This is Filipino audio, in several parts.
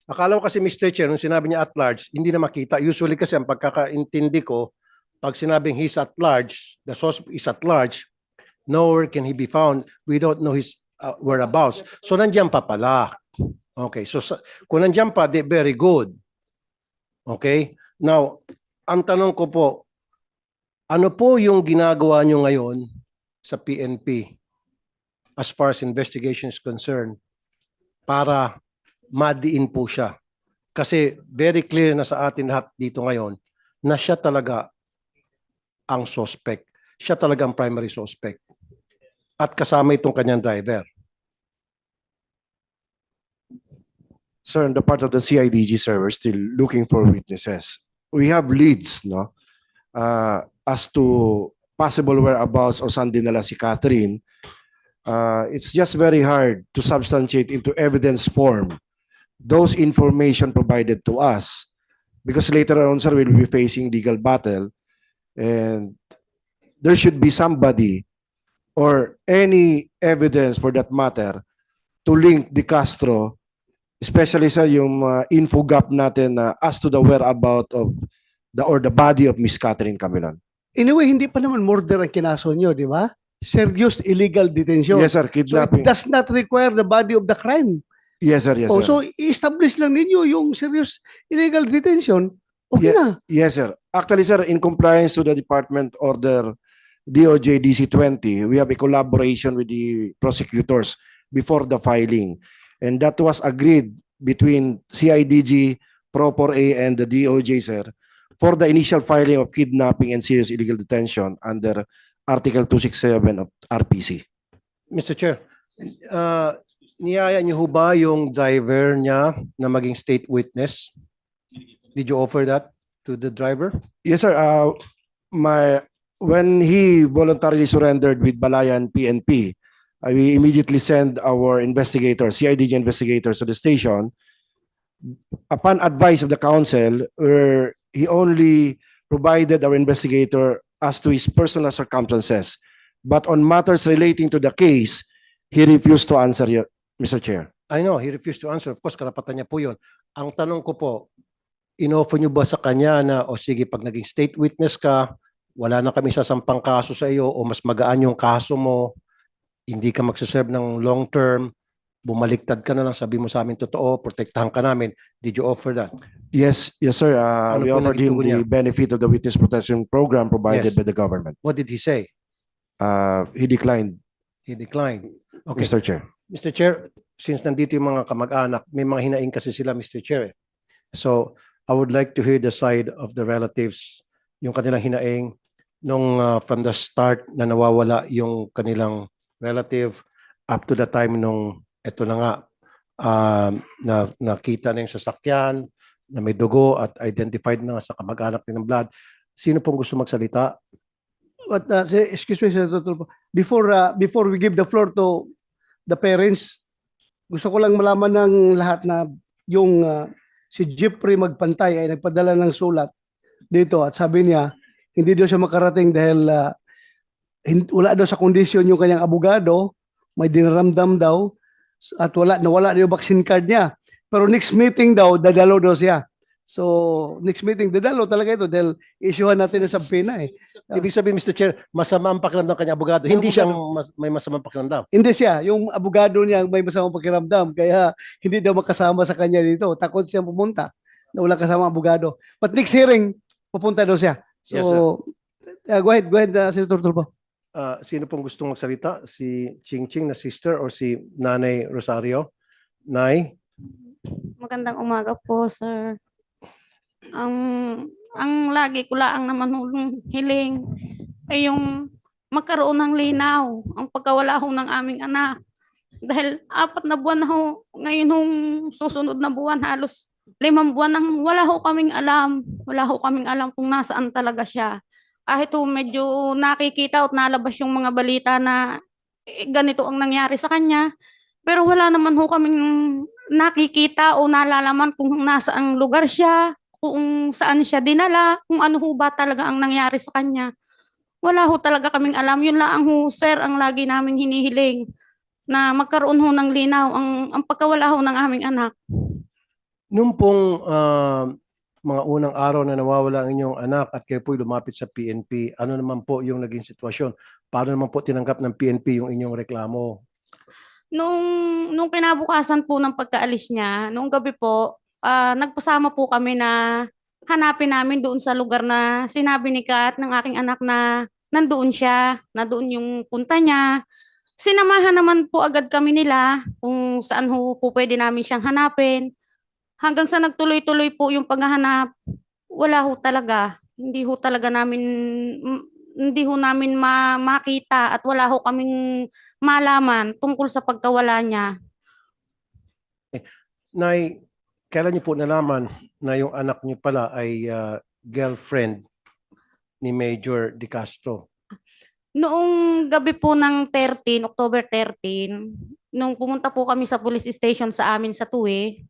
Akala ko kasi Mr. Chair, nung sinabi niya at large, hindi na makita. Usually kasi ang pagkakaintindi ko, pag sinabing he's at large, the suspect is at large, nowhere can he be found. We don't know his whereabouts. So nandiyan pa pala. Okay, so kung nandiyan pa, very good. Okay? Now, ang tanong ko po, ano po yung ginagawa nyo ngayon sa PNP as far as investigation is concerned para madiin po siya? Kasi very clear na sa atin lahat dito ngayon na siya talaga ang suspect. Siya talaga ang primary suspect. At kasama itong kanyang driver. Sir, on the part of the CIDG, sir, we're still looking for witnesses. We have leads, no, as to possible whereabouts or saan dinala si Catherine. It's just very hard to substantiate into evidence form those information provided to us, because later on, sir, we'll be facing legal battle, and there should be somebody or any evidence for that matter to link De Castro, especially sa yung info gap natin as to the whereabout of the body of Miss Catherine Camilan. Anyway, hindi pa naman murder ang kinaso nyo, di ba? Serious illegal detention. Yes, sir, So it kidnapping. does not require the body of the crime. Yes, sir, yes, Oh, sir. so i-establish lang ninyo yung serious illegal detention. Okay na. Yes, sir. Actually, sir, in compliance to the Department Order DOJ DC-20, we have a collaboration with the prosecutors before the filing. And that was agreed between CIDG, Propor A, and the DOJ, sir, for the initial filing of kidnapping and serious illegal detention under Article 267 of RPC. Mr. Chair, niyaya niyo ho ba yung driver niya na maging state witness? Did you offer that to the driver? Yes, sir. When he voluntarily surrendered with Balayan PNP, we immediately send our investigators, CIDG investigators, to the station. Upon advice of the council, where he only provided our investigator as to his personal circumstances, but on matters relating to the case, he refused to answer, Mr. Chair. I know, he refused to answer. Of course, karapatan niya po yun. Ang tanong ko po, in-offer niyo ba sa kanya na, o sige, pag naging state witness ka, wala na kami sasampang kaso sa iyo o mas magaan yung kaso mo, hindi ka magsaserve ng long term, bumaliktad ka na lang, sabi mo sa amin totoo, protektahan ka namin. Did you offer that? Yes, yes, sir. Ano We po offered naging him tugon niya? the benefit of the witness protection program provided Yes. by the government. What did he say? He declined, He declined. Okay. Mr. Chair. Mr. Chair, since nandito yung mga kamag-anak, may mga hinaing kasi sila, Mr. Chair. So, I would like to hear the side of the relatives, yung kanilang hinaing, nung from the start na nawawala yung kanilang relative up to the time nung eto na nga, na nakita na yung sasakyan, na may dugo at identified na sa kamag-anak ng blood. Sino pong gusto magsalita? But, excuse me, Senator Tulfo. Before we give the floor to the parents, gusto ko lang malaman ng lahat na yung si Jeffrey Magpantay ay nagpadala ng sulat dito at sabi niya, hindi daw siya makarating dahil wala daw sa kondisyon yung kanyang abogado, may dinaramdam daw at nawala daw yung vaccine card niya. Pero next meeting daw, dadalo daw siya. So, next meeting, dadalo talaga ito dahil issuehan natin sa subpoena eh. Ibig sabihin, Mr. Chair, masama ang pakiramdam ng kanyang abogado. Yung Hindi abogado. siyang may masamang pakiramdam. Hindi siya, yung abogado niya may masamang pakiramdam kaya hindi daw makasama sa kanya dito. Takot siya pumunta na walang kasama abogado. But next hearing, pupunta daw siya. Yes, So, go ahead, Senator Tulfo. Sino pong gustong magsalita? Si Ching Ching na sister or si Nanay Rosario? Nay? Magandang umaga po, sir. Ang lagi ko lang naman hulong hiling ay yung magkaroon ng linaw ang pagkawala ho ng aming anak. Dahil 4 na buwan na ho, ngayon hong susunod na buwan, halos 5 buwan nang wala ho kaming alam. Wala ho kaming alam kung nasaan talaga siya. Kahit ho medyo nakikita at nalabas yung mga balita na ganito ang nangyari sa kanya. Pero wala naman ho kaming nakikita o nalalaman kung nasaang lugar siya, kung saan siya dinala, kung ano ho ba talaga ang nangyari sa kanya. Wala ho talaga kaming alam. Yun lang ho, sir, ang lagi namin hinihiling na magkaroon ho ng linaw ang pagkawala ho ng aming anak. Nung pong mga unang araw na nawawala ang inyong anak at kayo po'y lumapit sa PNP, ano naman po yung naging sitwasyon? Paano naman po tinanggap ng PNP yung inyong reklamo? Nung kinabukasan po ng pagkaalis niya, noong gabi po, nagpasama po kami na hanapin namin doon sa lugar na sinabi ni Kat ng aking anak na nandoon siya, na doon yung punta niya. Sinamahan naman po agad kami nila kung saan ho po pwede namin siyang hanapin. Hanggang sa nagtuloy-tuloy po yung paghahanap, wala ho talaga. Hindi ho namin makita at wala ho kaming malaman tungkol sa pagkawala niya. Nay, kailan niyo po nalaman na yung anak niyo pala ay girlfriend ni Major De Castro? Noong gabi po ng October 13, nung pumunta po kami sa police station sa amin sa Tuwi,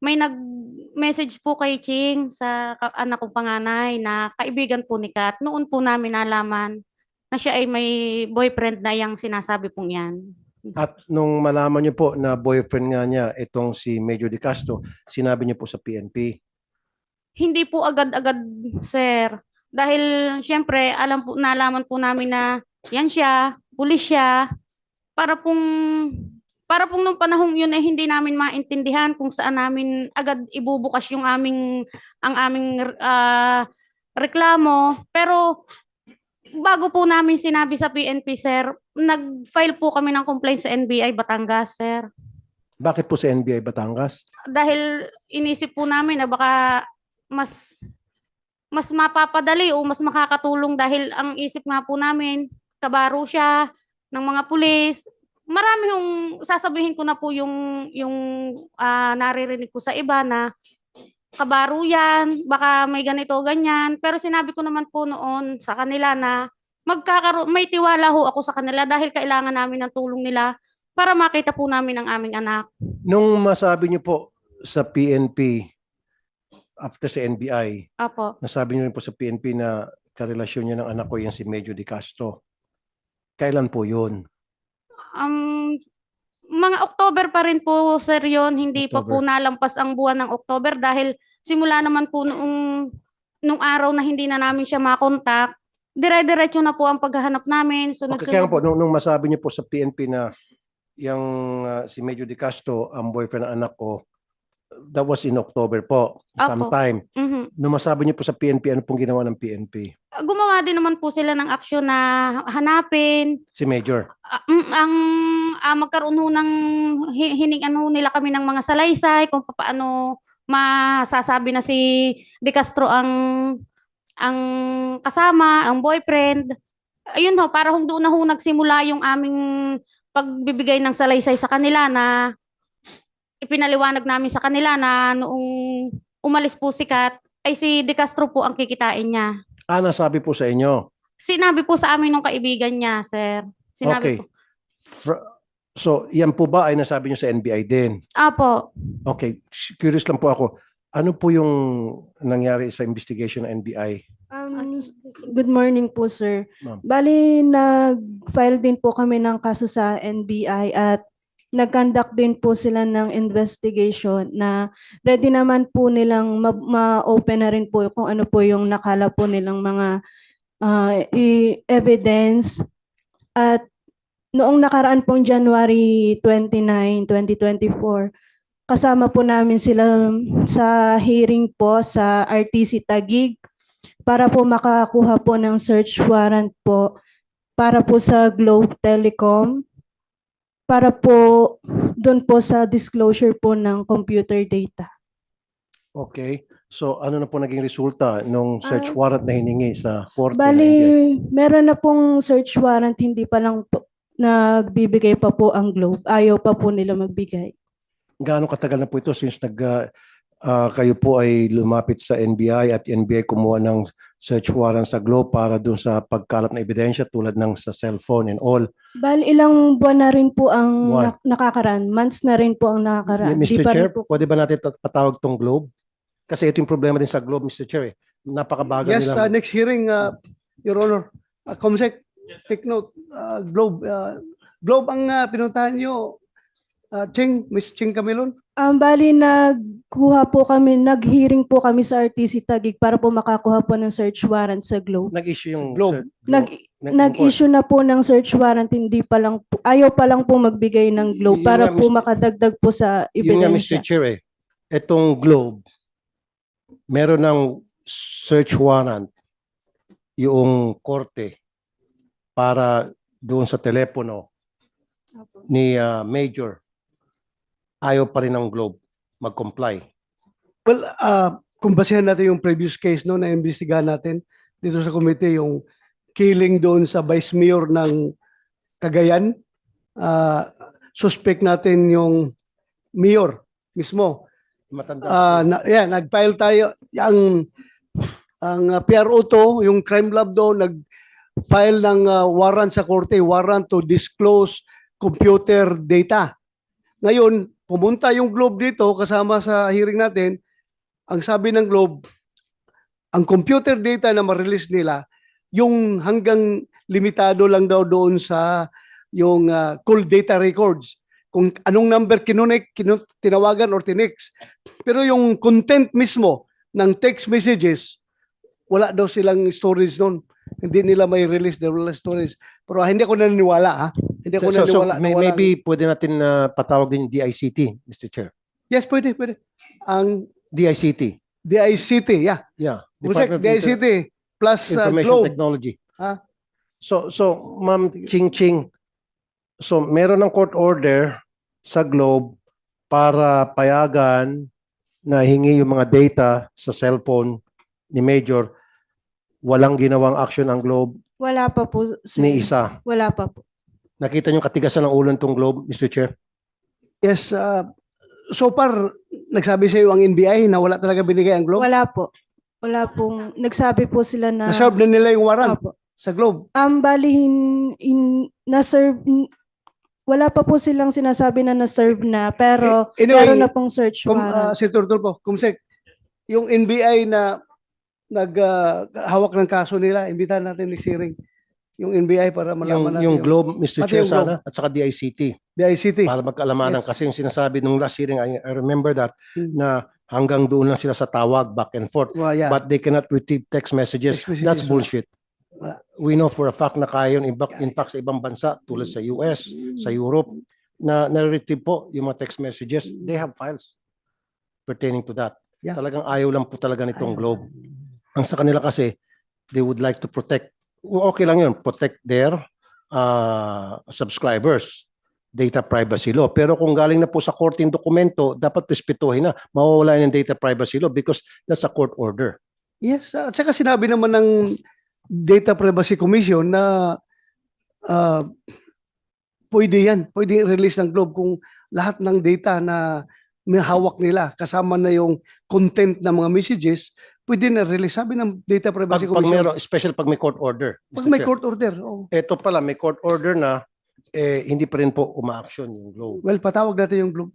may nag-message po kay Ching sa anak kong panganay na kaibigan po ni Kat. Noon po namin nalaman na siya ay may boyfriend na yung sinasabi pong yan. At nung malaman niyo po na boyfriend nga niya itong si Major De Castro, sinabi niyo po sa PNP. Hindi po agad-agad, sir. Dahil syempre, nalaman po namin na yan siya, pulis siya. Para pong nung panahong yun ay hindi namin maintindihan kung saan namin agad ibubukas ang aming reklamo. Pero bago po namin sinabi sa PNP, sir, nag-file po kami ng complaint sa NBI Batangas, sir. Bakit po sa NBI Batangas? Dahil inisip po namin na baka mas mapapadali o mas makakatulong dahil ang isip nga po namin, kabaro siya ng mga pulis. Marami yung sasabihin ko na po yung naririnig ko sa iba na kabaro yan, baka may ganito, ganyan. Pero sinabi ko naman po noon sa kanila na may tiwala ho ako sa kanila dahil kailangan namin ng tulong nila para makita po namin ang aming anak. Nung masabi niyo po sa PNP, after sa NBI, Apo. nasabi niyo rin po sa PNP na karelasyon niya ng anak ko yan si Major De Castro. Kailan po yun? Mga October pa rin po, sir, yun. Hindi pa po October. nalampas ang buwan ng October dahil simula naman po nung araw na hindi na namin siya makontak, dire-diretso na po ang paghahanap namin. Okay, kaya Sunod-sunod. po, nung masabi niyo po sa PNP na yung si Major De Castro, ang boyfriend ng anak ko, that was in October po, Apo. sometime. Mhm. Nung masabi niyo po sa PNP, ano pong ginawa ng PNP? Gumawa din naman po sila ng aksyon na hanapin. Si Major. Magkaroon ho ng hiningan ho nila kami ng mga salaysay kung paano masasabi na si De Castro ang kasama, ang boyfriend. Ayun ho, para doon na ho nagsimula yung aming pagbibigay ng salaysay sa kanila na ipinaliwanag namin sa kanila na noong umalis po si Kat, ay si De Castro po ang kikitain niya. Nasabi po sa inyo. Sinabi po sa amin ng kaibigan niya, sir. Okay. Sinabi po. So, yan po ba ay nasabi niyo sa NBI din? Apo. Okay, curious lang po ako. Ano po yung nangyari sa investigation ng NBI? Good morning po, sir. Ma'am. Bali, nag-file din po kami ng kaso sa NBI at nag-conduct din po sila ng investigation na ready naman po nilang ma-open na rin po kung ano po yung nakala po nilang mga evidence. At noong nakaraan pong January 29, 2024, kasama po namin sila sa hearing po sa RTC Taguig para po makakuha po ng search warrant po para po sa Globe Telecom, para po doon po sa disclosure po ng computer data. Okay. So, ano na po naging resulta nung search warrant na hiningi sa korte? ng NBI? Bali, meron na pong search warrant, hindi pa lang po nagbibigay pa po ang Globe. Ayaw pa po nila magbigay. Gaano katagal na po ito since kayo po ay lumapit sa NBI at NBI kumuha ng search warrant sa Globe para dun sa pagkalap na ebidensya tulad ng sa cellphone and all? Bali, ilang buwan na rin po ang Buwan. nakakaraan. Months na rin po ang nakakaraan. Di Mr. pa rin Chair, po. pwede ba natin patawag tong Globe? Kasi ito yung problema din sa Globe, Mr. Chair. Napakabagal Yes, nila. next hearing, Your Honor. Comsec, take note, Globe. Globe ang pinuntahan nyo. Miss Ching Camilon? Bali, nag-hearing po kami sa RTC Taguig para po makakuha po ng search warrant sa Globe. Nag-issue yung Globe. Nag-issue na po ng search warrant, hindi pa lang po, ayaw pa lang po magbigay ng Globe Yun para nga, po Mr. makadagdag po sa Yun nga, Mr. ebidensya. Chair, itong Globe, meron ng search warrant yung korte para doon sa telepono ni Major. Ayaw pa rin ng Globe mag-comply. Well, kung basehan natin yung previous case no, na imbestigahan natin dito sa committee, yung killing doon sa Vice Mayor ng Cagayan, suspect natin yung Mayor mismo. Matanda. Nag-file tayo, ang PRO to, yung crime lab doon, nag-file ng warrant sa korte, warrant to disclose computer data. Ngayon, pumunta yung Globe dito kasama sa hearing natin. Ang sabi ng Globe, ang computer data na ma-release nila, yung hanggang limitado lang daw doon sa yung call data records. Kung anong number tinawagan or tinext. Pero yung content mismo ng text messages, wala daw silang storage noon. Hindi nila may release the storage. Pero hindi ako naniniwala ha. Hindi ako naniniwala. na walang- Maybe pwede natin patawag din yung DICT, Mr. Chair. Yes, pwede. Ang DICT. DICT, yeah. Yeah. Busek, Department of DICT plus Information Globe. Technology. Ah. So Ma'am Ching Ching, so meron ng court order sa Globe para payagan na hingi yung mga data sa cellphone ni Major. Walang ginawang action ang Globe Wala pa po, sir. ni isa. Wala pa po. Nakita niyo katigasan ng ulo nitong Globe, Mr. Chair? Yes, so far, nagsabi sa iyo ang NBI na wala talaga binigay ang Globe. Wala po. Wala pong, nagsabi po sila na... Na-serve na nila yung warrant Opo. sa Globe. Bali, na-serve, wala pa po silang sinasabi na na-serve na, pero Anyway, meron na pong search warrant. Senator Tulfo, Kumsek, yung NBI na hawak ng kaso nila, imbitahan natin next hearing. Yung NBI para malaman natin. Yung Globe, Mr. Pati Chair, yung Globe. sana, at saka DICT. DICT. Para magkaalamanan. Yes. Kasi yung sinasabi nung last hearing, I remember that, Hmm. na hanggang doon lang sila sa tawag, back and forth. Well, yeah. But they cannot retrieve text messages. Text messages, That's wala. bullshit. Wala. We know for a fact na kaya yun, in fact, sa ibang bansa, tulad sa US, sa Europe, na na-retrieve po yung mga text messages. They have files pertaining to that. Yeah. Talagang ayaw lang po talaga nitong Ayaw. Globe. Ang sa kanila kasi, they would like to protect, okay lang yun, protect their subscribers, data privacy law. Pero kung galing na po sa korte yung dokumento, dapat respetuhin na. Mawawala yung data privacy law because that's a court order. Yes, at saka sinabi naman ng Data Privacy Commission na pwede yan. Pwede release ng Globe kung lahat ng data na may hawak nila, kasama na yung content ng mga messages, pwede na release. Sabi ng Data Privacy Pag Commission. meron, special pag may court order. Pag Mr. may Chair. court order. Oh. Ito pala, may court order na, hindi pa rin po uma-action yung Globe. Well, patawag natin yung Globe.